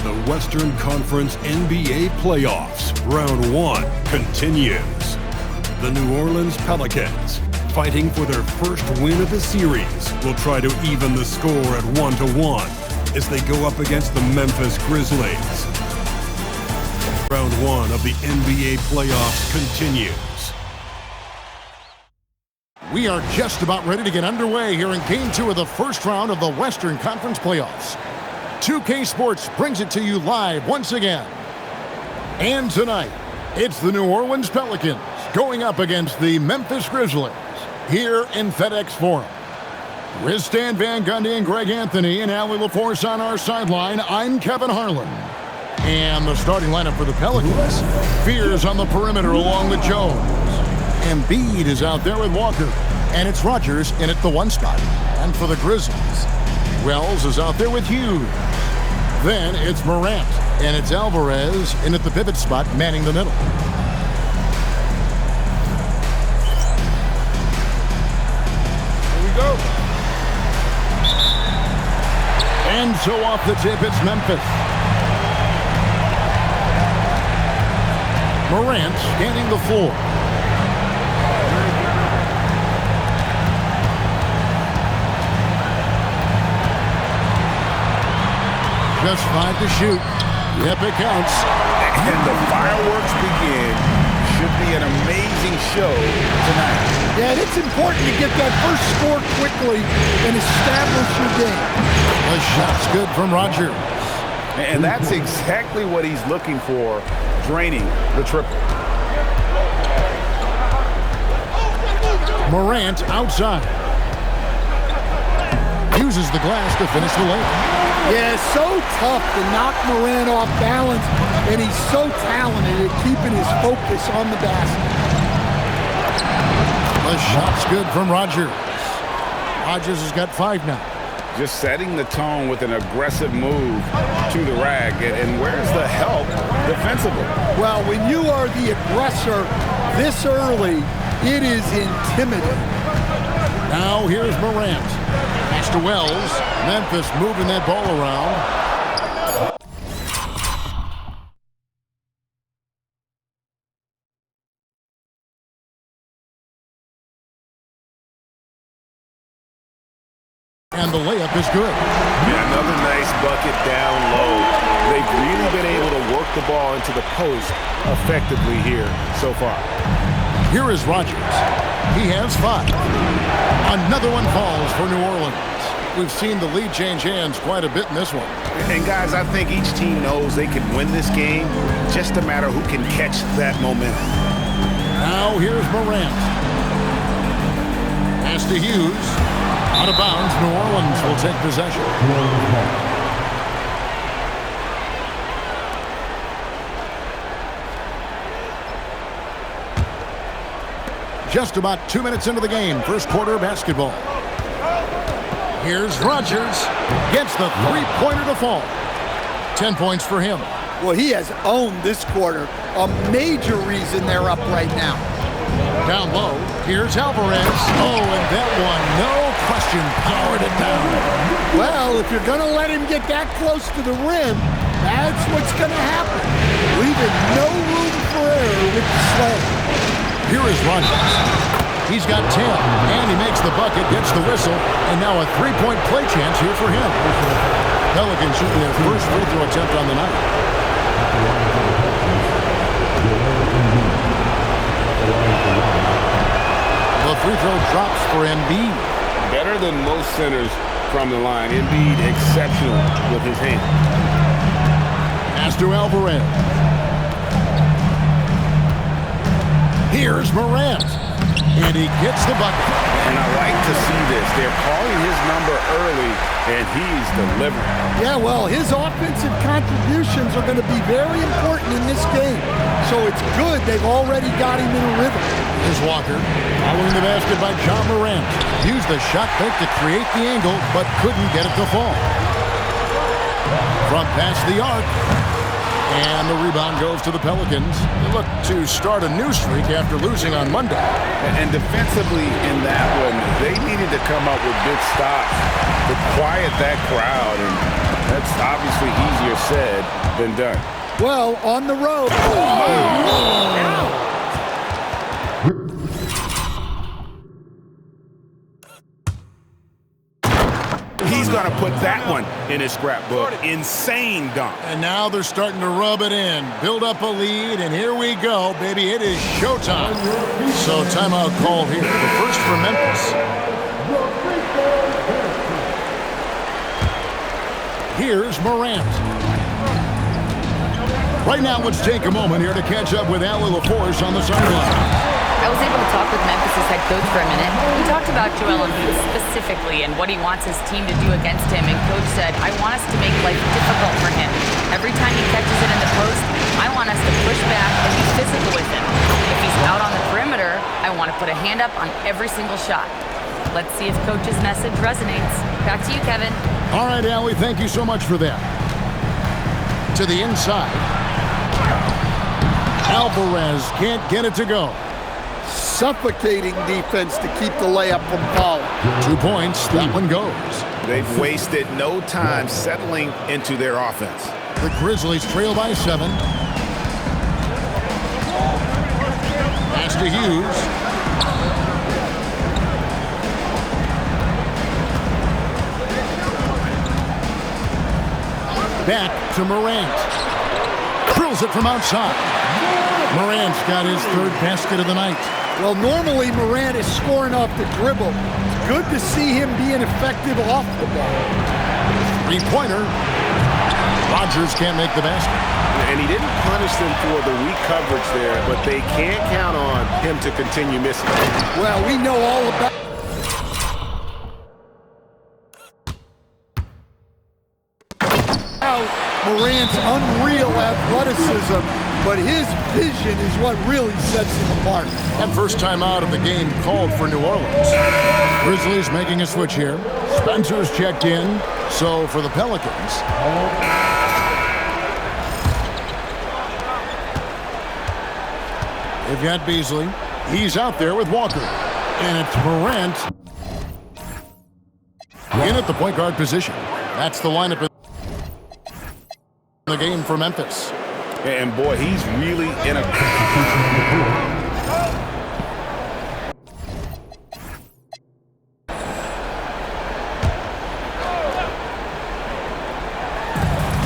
The Western Conference NBA Playoffs, Round 1, continues. The New Orleans Pelicans, fighting for their first win of the series, will try to even the score at 1-1 as they go up against the Memphis Grizzlies. Round 1 of the NBA Playoffs continues. We are just about ready to get underway here in Game 2 of the first round of the Western Conference Playoffs. 2K Sports brings it to you live once again. And tonight, it's the New Orleans Pelicans going up against the Memphis Grizzlies here in FedEx Forum. With Stan Van Gundy and Greg Anthony and Allie LaForce on our sideline, I'm Kevin Harlan. And the starting lineup for the Pelicans, Fears on the perimeter along with Jones. Embiid is out there with Walker, and it's Rodgers in at the 1 spot. And for the Grizzlies, Wells is out there with Hughes. Then it's Morant, and it's Alvarez in at the pivot spot, manning the middle. Here we go. And so off the tip, it's Memphis. Morant scanning the floor. Just 5 to shoot. Yep, it counts. And the fireworks begin. Should be an amazing show tonight. Yeah, and it's important to get that first score quickly and establish your game. The shot's good from Rodgers. And that's exactly what he's looking for, draining the triple. Morant outside. Uses the glass to finish the layup. Yeah, so tough to knock Morant off balance, and he's so talented at keeping his focus on the basket. The shot's good from Rodgers. Rodgers has got 5 now. Just setting the tone with an aggressive move to the rack. And where's the help defensively? Well, when you are the aggressor this early, it is intimidating. Now here's Morant. Pass to Wells. Memphis moving that ball around. And the layup is good. Yeah, another nice bucket down low. They've really been able to work the ball into the post effectively here so far. Here is Rodgers. He has 5. Another one falls for New Orleans. We've seen the lead change hands quite a bit in this one. And guys, I think each team knows they can win this game. Just a matter who can catch that momentum. Now here's Morant. Pass to Hughes. Out of bounds, New Orleans will take possession. Just about 2 minutes into the game, first quarter of basketball. Here's Rodgers. Gets the three-pointer to fall. 10 points for him. Well, he has owned this quarter. A major reason they're up right now. Down low, here's Alvarez. Oh, and that one, no question, powered it down. Well, if you're going to let him get that close to the rim, that's what's going to happen. Leaving no room for error with the sled. Here is Rodgers. He's got 10, and he makes the bucket, gets the whistle, and now a three-point play chance here for him. Pelicans shooting their first free throw attempt on the night. The free throw drops for Embiid. Better than most centers from the line. Embiid exceptional with his hand. Pass to Alvarez. Here's Morant. And he gets the bucket. And I like to see this. They're calling his number early, and he's delivering. Yeah, well, his offensive contributions are going to be very important in this game. So it's good they've already got him in a rhythm. Here's Walker. Following the basket by John Morant. Used the shot fake to create the angle, but couldn't get it to fall. From past the arc. And the rebound goes to the Pelicans. They look to start a new streak after losing on Monday. And defensively in that one, they needed to come up with big stops to quiet that crowd. And That's obviously easier said than done. Well, on the road. He's going to put that one in his scrapbook. Insane dunk. And now they're starting to rub it in, build up a lead, and here we go, baby. It is showtime. So timeout called here. The first for Memphis. Here's Morant. Right now, let's take a moment here to catch up with Allie LaForce on the sideline. I was able to talk with Memphis' head coach for a minute. We talked about Joel Embiid specifically and what he wants his team to do against him, and coach said, I want us to make life difficult for him. Every time he catches it in the post, I want us to push back and be physical with him. If he's out on the perimeter, I want to put a hand up on every single shot. Let's see if coach's message resonates. Back to you, Kevin. All right, Allie, thank you so much for that. To the inside. Alvarez can't get it to go. Suffocating defense to keep the layup from falling. 2 points. That one goes. They've wasted no time settling into their offense. The Grizzlies trail by 7. Pass to Hughes. Back to Morant. Drills it from outside. Morant's got his third basket of the night. Well, normally Morant is scoring off the dribble. It's good to see him being effective off the ball. Three-pointer. Rodgers can't make the basket. And he didn't punish them for the weak coverage there, but they can't count on him to continue missing. Well, we know all about Morant's unreal athleticism, but his vision is what really sets him apart. And first time out of the game called for New Orleans. Grizzlies making a switch here. Spencer's checked in. So for the Pelicans. They've got Beasley. He's out there with Walker. And it's Morant in at the point guard position. That's the lineup in the game for Memphis. And boy, he's really in a...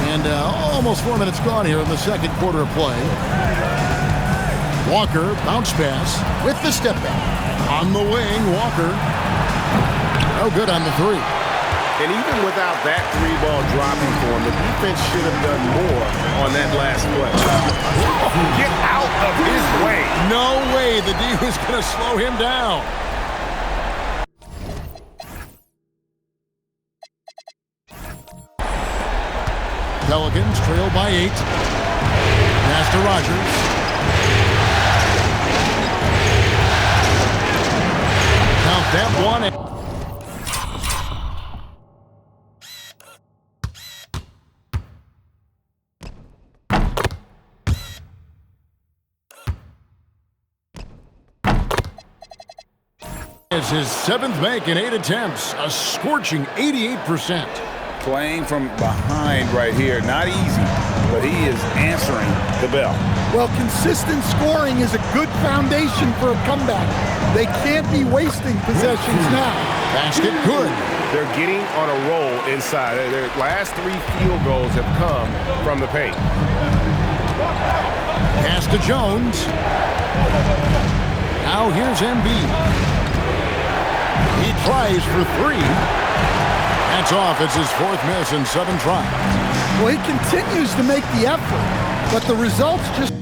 And almost 4 minutes gone here in the second quarter of play. Walker, bounce pass with the step back. On the wing, Walker. No good on the three. And even without that three ball dropping for him, the defense should have done more on that last play. Get out of his way. No way the D was going to slow him down. Pelicans trail by 8. Pass to Rodgers. Count that one. It's his 7th make in 8 attempts, a scorching 88%. Playing from behind right here, not easy, but he is answering the bell. Well, consistent scoring is a good foundation for a comeback. They can't be wasting possessions now. Basket good. They're getting on a roll inside. Their last 3 field goals have come from the paint. Pass to Jones. Now here's Embiid. He tries for 3. That's off. It's his 4th miss in 7 tries. Well, he continues to make the effort, but the results just...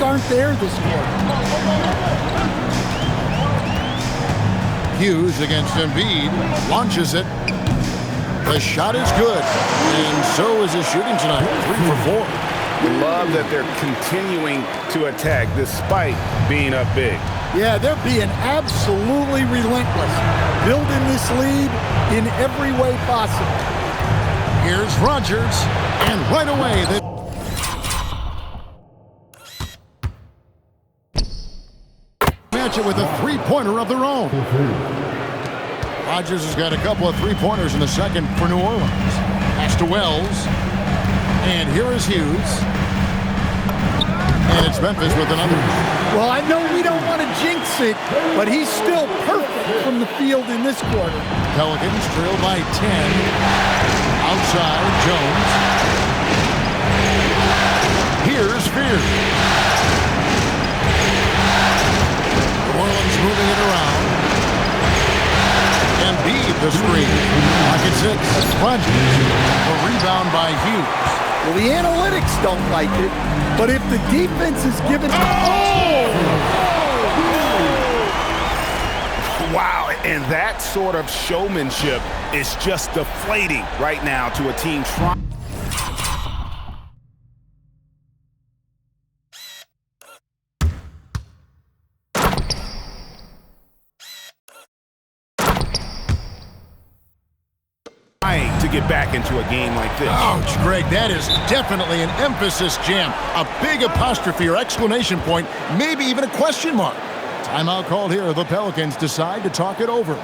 aren't there this quarter. Hughes against Embiid. Launches it. The shot is good. And so is his shooting tonight. 3 for 4. Love that they're continuing to attack despite being up big. Yeah, they're being absolutely relentless. Building this lead in every way possible. Here's Rodgers. And right away, match it with a three-pointer of their own. Rodgers has got a couple of three-pointers in the second for New Orleans. Pass to Wells. And here is Hughes. And it's Memphis with another. Well, I know we don't want to jinx it, but he's still perfect from the field in this quarter. Pelicans trail by 10. Outside, Jones. Here's Spears. New Orleans moving it around. Embiid the screen. Pocket 6. Rodgers. A rebound by Hughes. Well, the analytics don't like it, but if the defense is given... Wow, and that sort of showmanship is just deflating right now to a team trying. To get back into a game like this. Ouch, Greg, that is definitely an emphasis jam. A big apostrophe or exclamation point, maybe even a question mark. Timeout called here. The Pelicans decide to talk it over.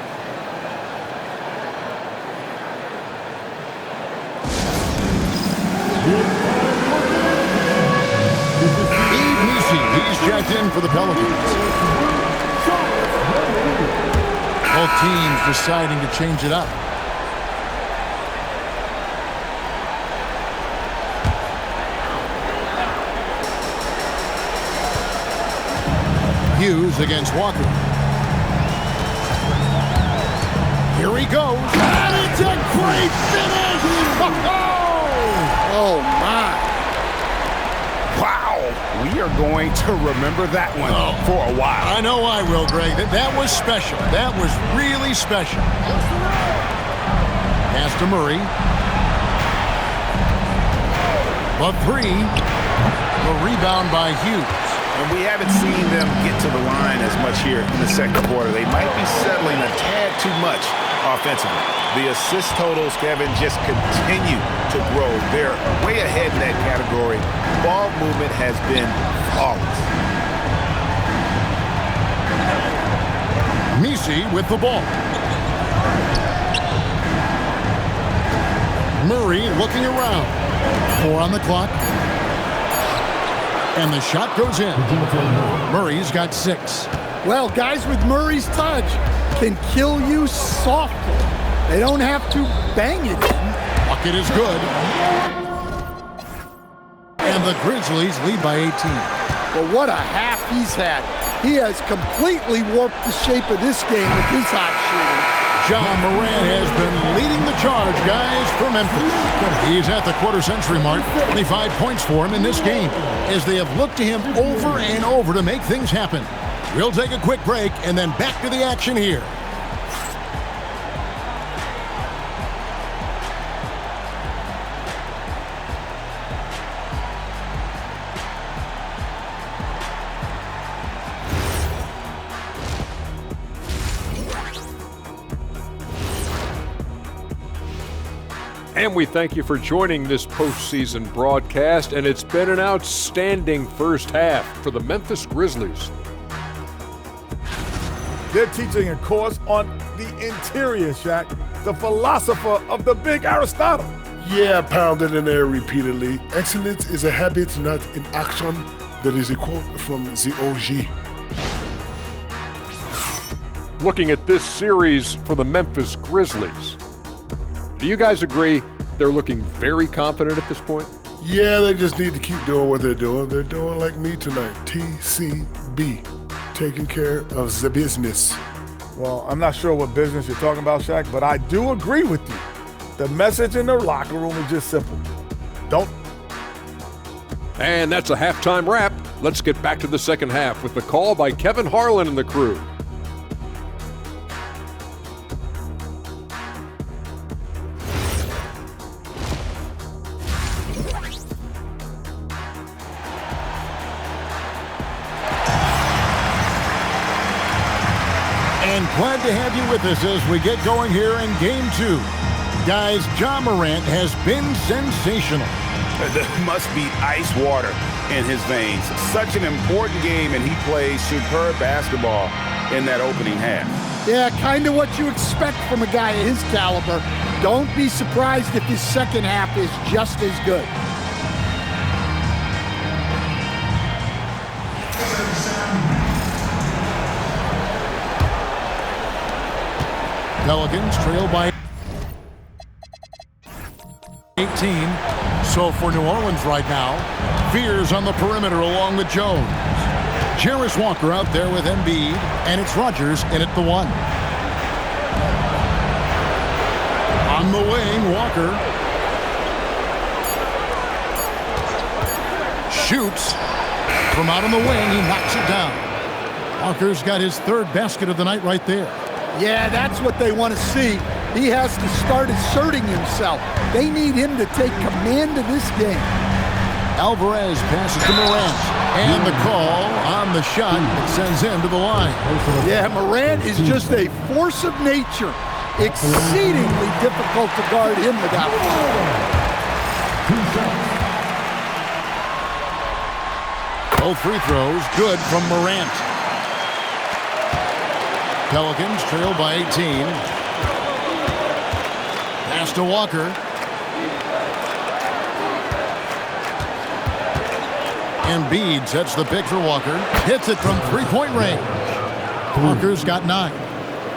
He's jacked in for the Pelicans. Both teams deciding to change it up. Hughes against Walker. Here he goes. And it's a great finish! Oh, my. Wow, we are going to remember that one for a while. I know I will, Greg. That was special. That was really special. Pass to Murray. The 3. The rebound by Hughes. And we haven't seen them get to the line as much here in the second quarter. They might be settling a tad too much offensively. The assist totals, Kevin, just continue to grow. They're way ahead in that category. Ball movement has been flawless. Messi with the ball. Murray looking around. 4 on the clock. And the shot goes in. Murray's got 6. Well, guys with Murray's touch can kill you softly. They don't have to bang it in. Bucket is good. And the Grizzlies lead by 18. Well, what a half he's had. He has completely warped the shape of this game with his hot shooting. John Moran has been leading the charge, guys, for Memphis. He's at the quarter-century mark. 25 points for him in this game, as they have looked to him over and over to make things happen. We'll take a quick break and then back to the action here. And we thank you for joining this postseason broadcast, and it's been an outstanding first half for the Memphis Grizzlies. They're teaching a course on the interior, Shaq, the philosopher of the big Aristotle. Yeah, pounded in there repeatedly. Excellence is a habit, not an action. That is a quote from the OG. Looking at this series for the Memphis Grizzlies, do you guys agree they're looking very confident at this point? Yeah, they just need to keep doing what they're doing. They're doing like me tonight. TCB, taking care of the business. Well, I'm not sure what business you're talking about, Shaq, but I do agree with you. The message in the locker room is just simple. Don't. And that's a halftime wrap. Let's get back to the second half with the call by Kevin Harlan and the crew. And glad to have you with us as we get going here in Game 2. Guys, Ja Morant has been sensational. There must be ice water in his veins. Such an important game, and he plays superb basketball in that opening half. Yeah, kind of what you expect from a guy of his caliber. Don't be surprised if his second half is just as good. Pelicans trail by 18. So for New Orleans right now, Fears on the perimeter along with Jones. Jarris Walker out there with Embiid, and it's Rodgers in at the 1. On the wing, Walker shoots from out on the wing. He knocks it down. Walker's got his 3rd basket of the night right there. Yeah, that's what they want to see. He has to start asserting himself. They need him to take command of this game. Alvarez passes to Morant. And the call on the shot that sends him to the line. Yeah, Morant is just a force of nature. Exceedingly difficult to guard him without both free throws good from Morant. Pelicans trail by 18. Pass to Walker. Embiid sets the pick for Walker. Hits it from three-point range. Walker's got 9.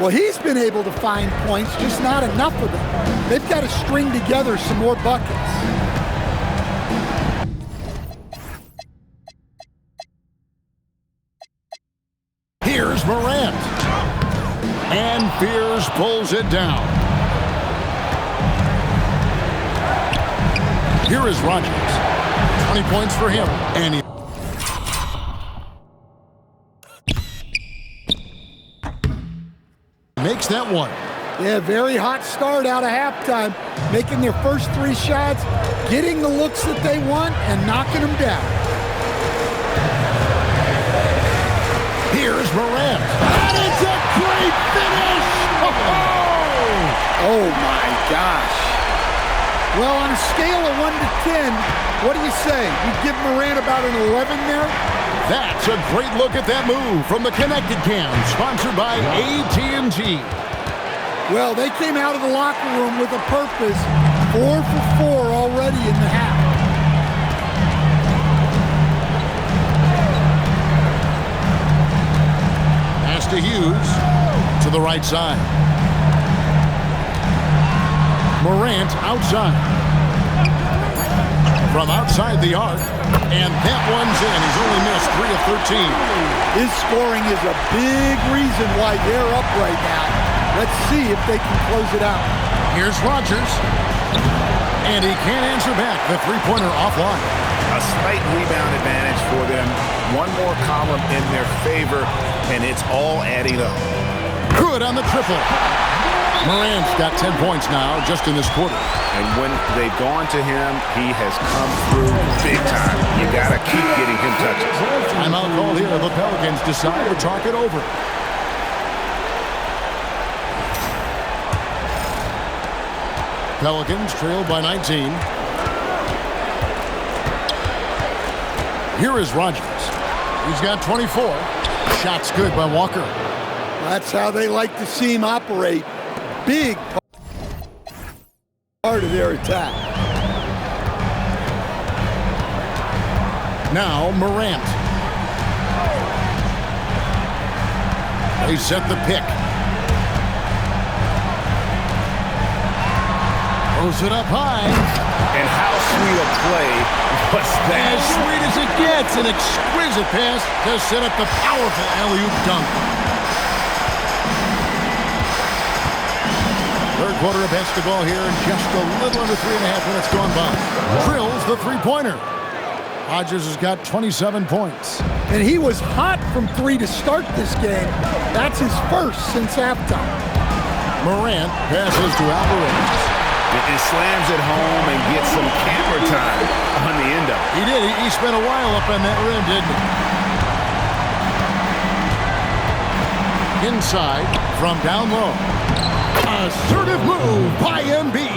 Well, he's been able to find points, just not enough of them. They've got to string together some more buckets. Here's Morant. And Fears pulls it down. Here is Rodgers. 20 points for him. And he makes that one. Yeah, very hot start out of halftime. Making their first 3 shots, getting the looks that they want, and knocking them down. Here's Morant. And it's a great finish! Oh my gosh. Well, on a scale of 1 to 10, what do you say? You give Morant about an 11 there? That's a great look at that move from the Connected Cam, sponsored by AT&T. Well, they came out of the locker room with a purpose. 4 for 4 already in the half. Pass to Hughes to the right side. Morant outside. From outside the arc, and that one's in. He's only missed 3 of 13. His scoring is a big reason why they're up right now. Let's see if they can close it out. Here's Rodgers. And he can't answer back. The three-pointer offline. A slight rebound advantage for them. One more column in their favor, and it's all adding up. Good on the triple. Morant's got 10 points now just in this quarter. And when they've gone to him, he has come through big time. You got to keep getting him touches. Timeout call here. The Pelicans decide to talk it over. Pelicans trail by 19. Here is Rodgers. He's got 24. Shot's good by Walker. That's how they like to see him operate. Big part of their attack. Now Morant. They set the pick. Throws it up high. And how sweet a play was that? As sweet as it gets. An exquisite pass to set up the powerful alley-oop dunk. Third quarter of basketball here, and just a little under 3.5 minutes gone by. Drills the three-pointer. Hodges has got 27 points. And he was hot from 3 to start this game. That's his first since halftime. Morant passes to Alvarez. It slams it home and gets some camera time on the end of it. He did. He spent a while up on that rim, didn't he? Inside from down low. Assertive move by Embiid.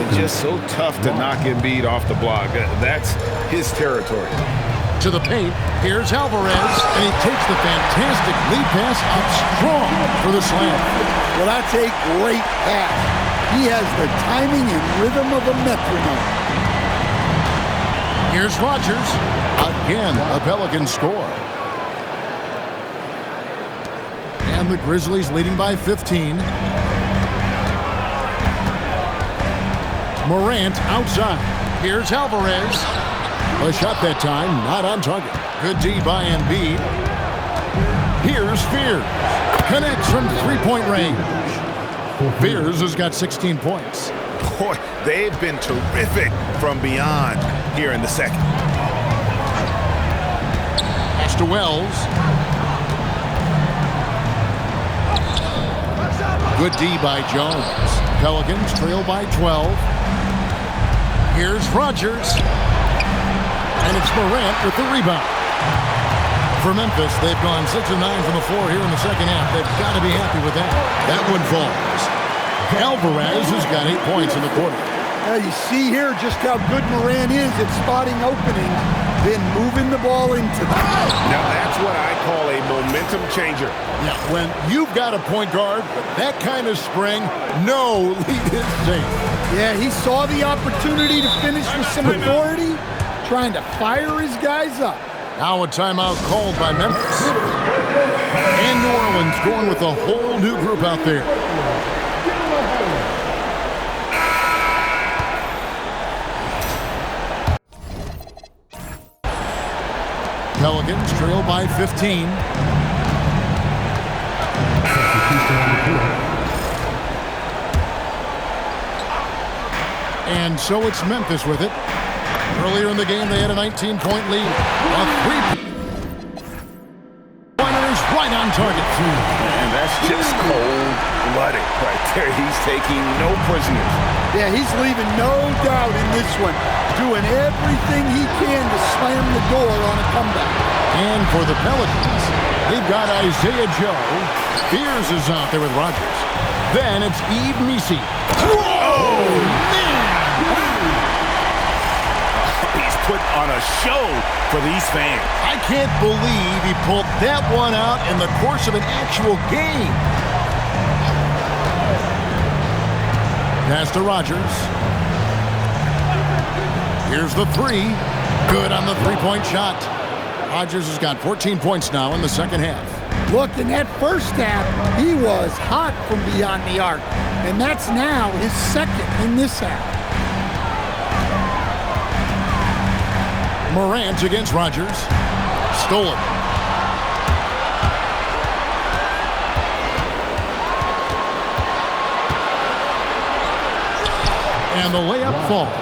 It's just so tough to knock Embiid off the block. That's his territory. To the paint. Here's Alvarez. And he takes the fantastic lead pass up strong for the slam. Well, that's a great pass. He has the timing and rhythm of a metronome. Here's Rodgers. Again, a Pelicans score. And the Grizzlies leading by 15. Morant outside. Here's Alvarez. A shot that time, not on target. Good D by Embiid. Here's Spears. Connects from three-point range. Spears has got 16 points. Boy, they've been terrific from beyond here in the second. Pass to Wells. Good D by Jones. Pelicans trail by 12. Here's Rodgers. And it's Morant with the rebound. For Memphis, they've gone 6 of 9 from the floor here in the second half. They've got to be happy with that. That one falls. Alvarez has got 8 points in the quarter. Now you see here just how good Morant is at spotting openings, then moving the ball into them. Now that's what I call a momentum changer. Yeah, when you've got a point guard with that kind of spring, no lead is safe. Yeah, he saw the opportunity to finish with some authority, trying to fire his guys up. Now a timeout called by Memphis. And New Orleans going with a whole new group out there. Pelicans trail by 15. And so it's Memphis with it. Earlier in the game, they had a 19-point lead. A three-pointer is right on target. And that's just cold-blooded right there. He's taking no prisoners. Yeah, he's leaving no doubt in this one. Doing everything he can to slam the door on a comeback. And for the Pelicans, they've got Isaiah Joe. Spears is out there with Rodgers. Then it's Yves Missi. Oh, man! He's put on a show for these fans. I can't believe he pulled that one out in the course of an actual game. Pass to Rodgers. Here's the three. Good on the three-point shot. Rodgers has got 14 points now in the second half. Look, in that first half, he was hot from beyond the arc. And that's now his second in this half. Morant against Rodgers. Stolen. And the layup falls.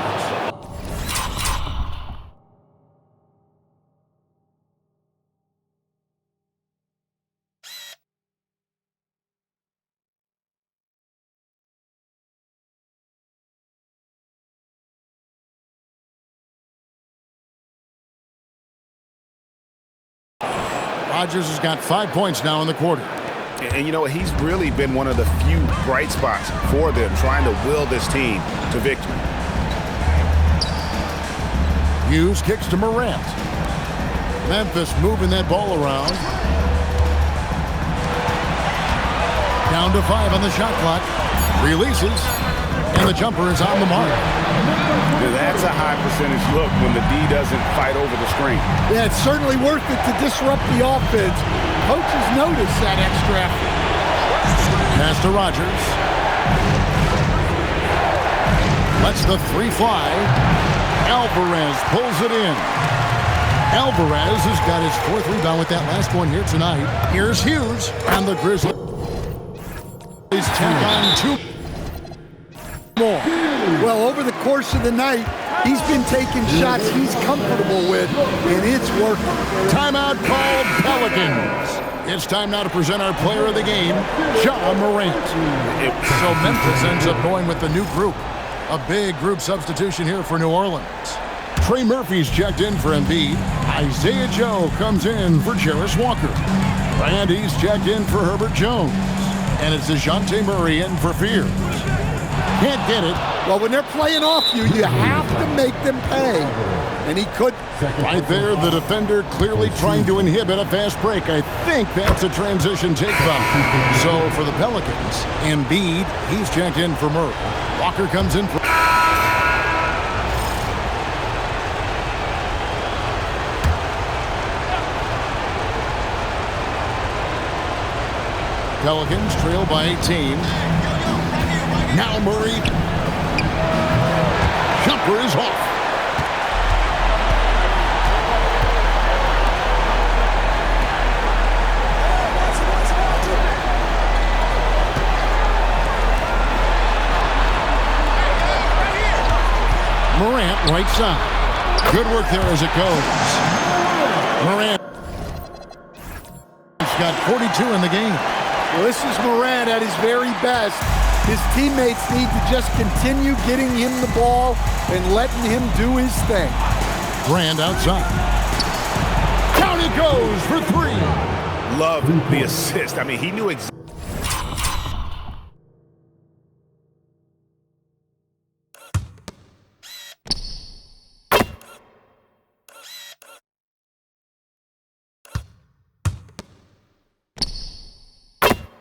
Rodgers has got 5 points now in the quarter. And you know, he's really been one of the few bright spots for them, trying to will this team to victory. Hughes kicks to Morant. Memphis moving that ball around. Down to 5 on the shot clock. Releases. And the jumper is on the mark. That's a high percentage look when the D doesn't fight over the screen. Yeah, it's certainly worth it to disrupt the offense. Coaches notice that extra effort. Pass to Rodgers. Lets the three fly. Alvarez pulls it in. Alvarez has got his 4th rebound with that last one here tonight. Here's Hughes and the Grizzlies tack on 2 more. Well, over the course of the night, he's been taking shots he's comfortable with, and it's working. Timeout called Pelicans. It's time now to present our player of the game, Ja Morant. So Memphis ends up going with the new group. A big group substitution here for New Orleans. Trey Murphy's checked in for Embiid. Isaiah Joe comes in for Jarris Walker. Randy's checked in for Herbert Jones. And it's DeJounte Murray in for Fears. Can't get it. Well, when they're playing off you, you have to make them pay. And he could. Right there, the defender clearly trying to inhibit a fast break. I think that's a transition take foul. So for the Pelicans, Embiid, he's checked in for Murray. Walker comes in for... Pelicans trail by 18. Now Murray. Jumper is off. Morant, right side. Good work there as it goes. Morant has got 42 in the game. Well, this is Morant at his very best. His teammates need to just continue getting him the ball and letting him do his thing. Brand outside. Down he goes for three. Love the assist. I mean, he knew exactly.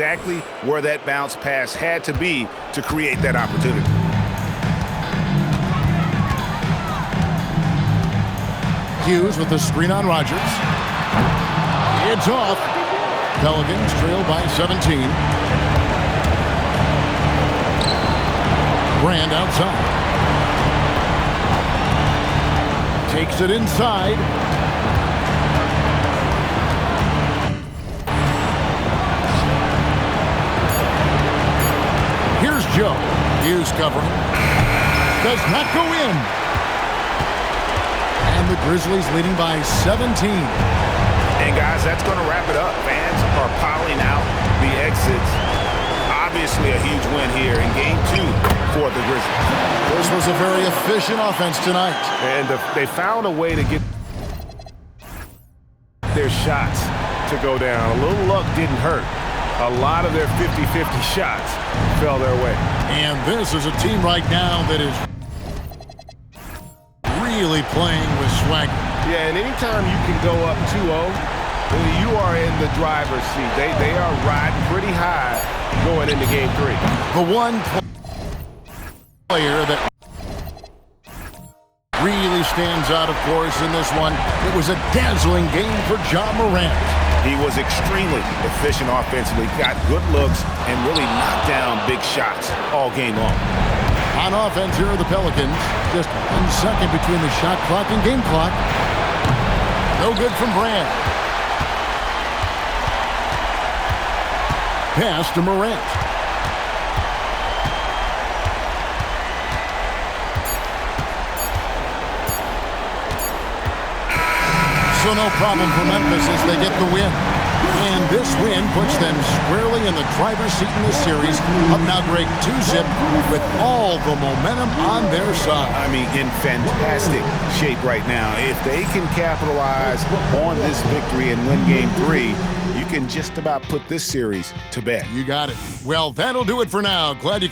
Exactly where that bounce pass had to be to create that opportunity. Hughes with the screen on Rodgers. It's off. Pelicans trail by 17. Brand outside. Takes it inside. Joe. Hughes covering. Does not go in. And the Grizzlies leading by 17. And guys, that's going to wrap it up. Fans are piling out the exits. Obviously a huge win here in Game 2 for the Grizzlies. This was a very efficient offense tonight. And they found a way to get their shots to go down. A little luck didn't hurt. A lot of their 50-50 shots fell their way. And this is a team right now that is really playing with swagger. Yeah, and anytime you can go up 2-0, you are in the driver's seat. They are riding pretty high going into Game 3. The one player that really stands out, of course, in this one, it was a dazzling game for Ja Morant. He was extremely efficient offensively, got good looks, and really knocked down big shots all game long. On offense, here are the Pelicans. Just 1 second between the shot clock and game clock. No good from Brand. Pass to Morant. So no problem for Memphis as they get the win. And this win puts them squarely in the driver's seat in this series. Up now, Greg, 2-zip with all the momentum on their side. I mean, in fantastic shape right now. If they can capitalize on this victory and win Game 3, you can just about put this series to bed. You got it. Well, that'll do it for now. Glad you